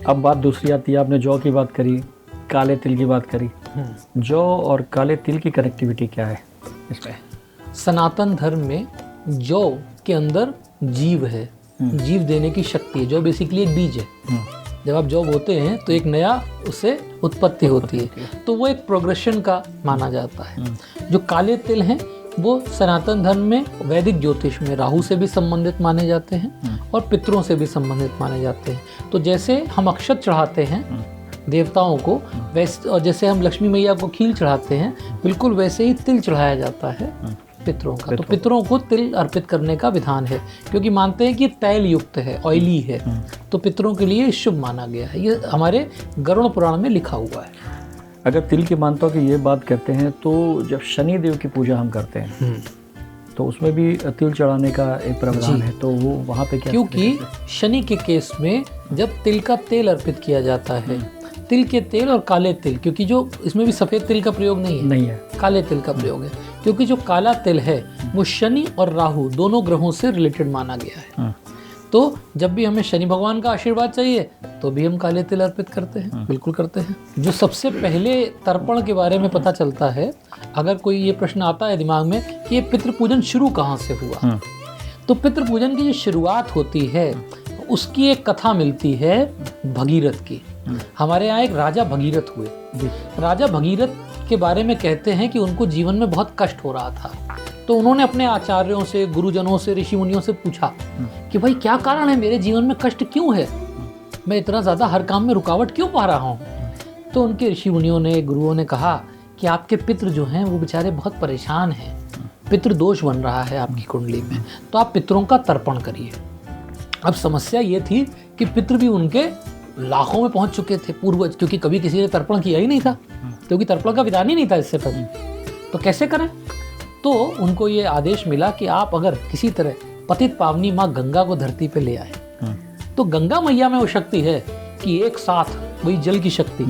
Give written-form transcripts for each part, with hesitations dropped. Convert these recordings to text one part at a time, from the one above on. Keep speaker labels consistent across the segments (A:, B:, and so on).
A: अब बात दूसरी आती है, आपने जौ की बात करी, काले तिल की बात करी। जौ और काले तिल की कनेक्टिविटी क्या है इसमें?
B: सनातन धर्म में जौ के अंदर जीव है, जीव देने की शक्ति है। जौ बेसिकली एक बीज है। जब आप जौ बोते हैं तो एक नया उससे उत्पत्ति होती है, तो वो एक प्रोग्रेशन का माना जाता है। जो काले तिल हैं वो सनातन धर्म में वैदिक ज्योतिष में राहु से भी संबंधित माने जाते हैं और पितरों से भी संबंधित माने जाते हैं। तो जैसे हम अक्षत चढ़ाते हैं देवताओं को, वैसे, और जैसे हम लक्ष्मी मैया को खील चढ़ाते हैं, बिल्कुल वैसे ही तिल चढ़ाया जाता है पितरों का। तो पितरों को तिल अर्पित करने का विधान है, क्योंकि मानते हैं कि तैल युक्त है, ऑयली है, तो पितरों के लिए शुभ माना गया है। ये हमारे गरुड़ पुराण में लिखा हुआ है।
A: अगर तिल की मान्यता की ये बात करते हैं तो जब शनि देव की पूजा हम करते हैं तो उसमें भी तिल चढ़ाने का एक प्रावधान है, तो वो वहाँ पे क्या?
B: क्योंकि शनि के केस में जब तिल का तेल अर्पित किया जाता है, तिल के तेल और काले तिल, क्योंकि जो इसमें भी सफ़ेद तिल का प्रयोग नहीं है, काले तिल का प्रयोग है, क्योंकि जो काला तिल है वो शनि और राहु दोनों ग्रहों से रिलेटेड माना गया है। तो जब भी हमें शनि भगवान का आशीर्वाद चाहिए तो भी हम काले तिल अर्पित करते हैं, बिल्कुल करते हैं। जो सबसे पहले तर्पण के बारे में पता चलता है, अगर कोई ये प्रश्न आता है दिमाग में कि ये पितृ पूजन शुरू कहाँ से हुआ, तो पितृ पूजन की जो शुरुआत होती है उसकी एक कथा मिलती है भगीरथ की। हमारे यहाँ एक राजा भगीरथ हुए। राजा भगीरथ के बारे में कहते हैं कि उनको जीवन में बहुत कष्ट हो रहा था, तो उन्होंने अपने आचार्यों से, गुरुजनों से, ऋषि मुनियों से पूछा कि भाई क्या कारण है, मेरे जीवन में कष्ट क्यों है, मैं इतना ज़्यादा हर काम में रुकावट क्यों पा रहा हूँ। तो उनके ऋषि मुनियों ने, गुरुओं ने कहा कि आपके पितृ जो हैं वो बेचारे बहुत परेशान हैं, पितृ दोष बन रहा है आपकी कुंडली में, तो आप पितरों का तर्पण करिए। अब समस्या ये थी कि पितृ भी उनके लाखों में पहुंच चुके थे, पूर्वज, क्योंकि कभी किसी ने तर्पण किया ही नहीं था, क्योंकि तर्पण का विधान ही नहीं था इससे पहले, तो कैसे करें। तो उनको ये आदेश मिला कि आप अगर किसी तरह पतित पावनी माँ गंगा को धरती पे ले आए, तो गंगा मैया में वो शक्ति है कि एक साथ वही जल की शक्ति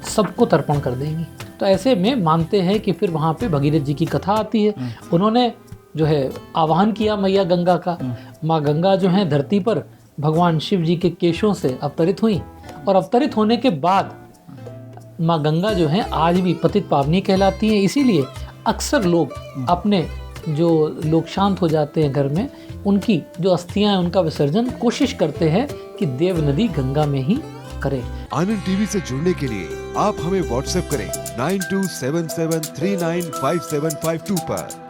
B: सबको तर्पण कर देंगी। तो ऐसे में मानते हैं कि फिर वहाँ पे भगीरथ जी की कथा आती है। उन्होंने जो है आवाहन किया मैया गंगा का। माँ गंगा जो है धरती पर भगवान शिव जी के केशों से अवतरित हुई, और अवतरित होने के बाद माँ गंगा जो है आज भी पतित पावनी कहलाती हैं। इसीलिए अक्सर लोग अपने जो लोग शांत हो जाते हैं घर में, उनकी जो अस्थियां हैं उनका विसर्जन कोशिश करते हैं कि देव नदी गंगा में ही करें।
C: आनंद टीवी से जुड़ने के लिए आप हमें व्हाट्सएप करें 9277395752 पर।